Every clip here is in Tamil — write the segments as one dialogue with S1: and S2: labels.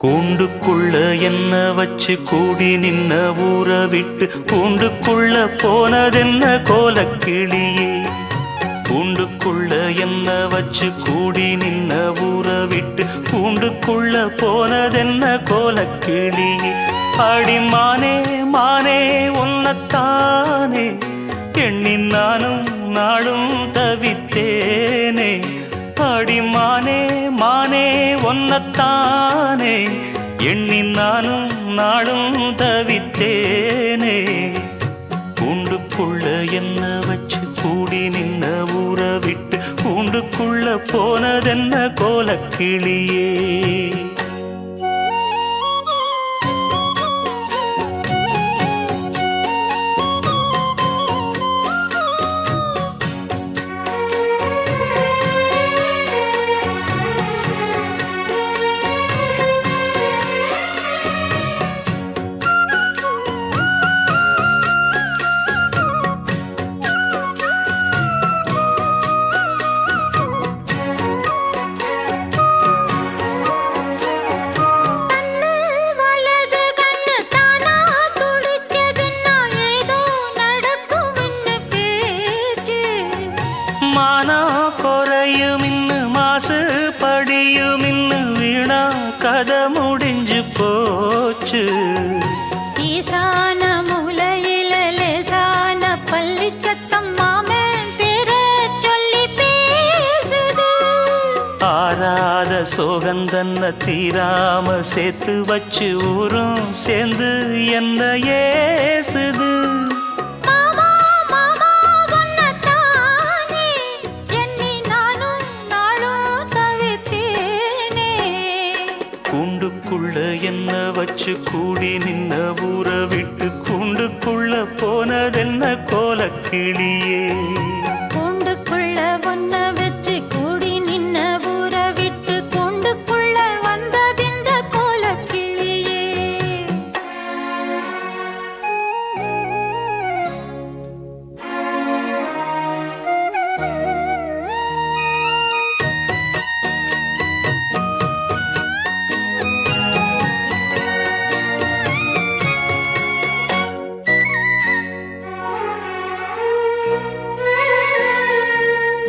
S1: கூண்டுக்குள்ள என்ன வச்சு கூடி நின்ன ஊற விட்டு கூண்டுக்குள்ள போனதென்ன கோலக்கிளியே. கூண்டுக்குள்ள என்ன வச்சு கூடி நின்ன ஊற விட்டு கூண்டுக்குள்ள போனதென்ன கோலக்கிளியே. அடிமானே மானே உன்னத்தானே எண்ணி நானும் நாளும் தவித்தேனே. அடிமானே மானே ஒன்னத்தானே எண்ணி நானும் நாளும் தவித்தேனே. கூண்டுக்குள்ள என்ன வச்சு கூடி நின்ன ஊற விட்டு கூண்டுக்குள்ள போனதென்ன கோலக்கிளியே. மானா குறையும் இன்னு மாசு படியும் இன்னு வீணா கதை முடிஞ்சு போச்சு.
S2: ஈசான மூலையில லேசான பள்ளி சத்தம் மாமன் பேர சொல்லி பேசுது.
S1: ஆறாத சோகந்தன்ன தீராம சேர்த்து வச்சு ஊரும் சேர்ந்து என்ன ஏசுது. கூண்டுக்குள்ள என்ன வச்சு கூடி நின்ன ஊற விட்டு கூண்டுக்குள்ள போனதென்ன கோலக்கிளியே.
S2: கூண்டுக்குள்ள ஒன்ன வச்சு கூடி நின்ன ஊற விட்டு கூண்டுக்குள்ள வந்ததிந்த கோலக்கிளியே.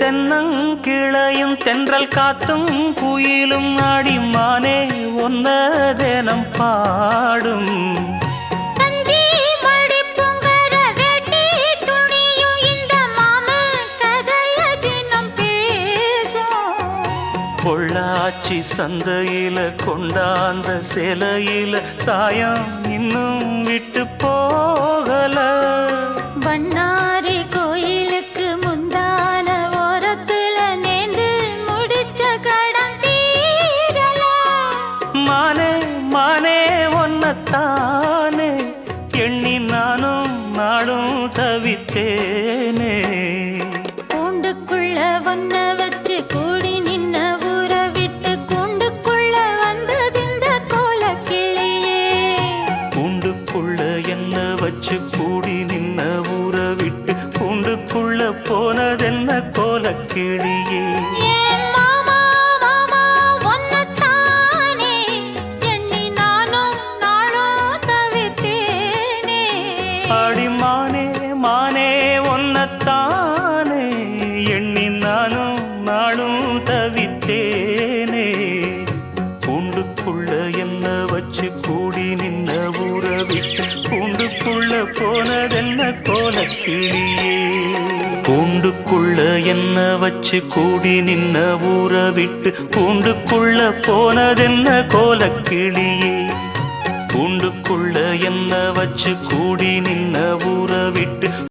S1: தென்னங்கிளையும் தென்றல் காத்தும் குயிலும் ஆடிமானே ஒன்ன தினம் பாடும். பொள்ளாச்சி சந்தையில கொண்டாந்த சிலையில சாயம் இன்னும் விட்டு போகல.
S2: பண்ணாரி கோயிலுக்கு முந்தான ஓரத்துல நேந்து முடிச்ச கடன் தீரல.
S1: மானே மானே ஒன்னத்தானே எண்ணி நானும் நாடும் தவித்தேனே.
S2: கூண்டுக்குள்ள ஒன்ன வச்சு கூடி நின்ன ஊற விட்டு கூண்டுக்குள்ள வந்ததிந்த கோலக்கிளியே.
S1: கூண்டுக்குள்ள என்ன வச்சு கூடி நின்ன ஊற விட்டு கூண்டுக்குள்ள போனதென்ன கோலக்கிளியே. அடிமானே மானே ஒன்னத்தானே எண்ணி நானும் நாளும் தவித்தேனே. கூண்டுக்குள்ள என்ன வச்சு கூடி நின்ன ஊற விட்டு கூண்டுக்குள்ள போனதென்ன கோலக்கிளியே. கூண்டுக்குள்ள என்ன வச்சு கூடி நின்ன ஊற விட்டு கூண்டுக்குள்ள போனதென்ன கோலக்கிளியே. கூண்டுக்குள்ள என்ன வச்சு கூடி நின்ன ஊற விட்டு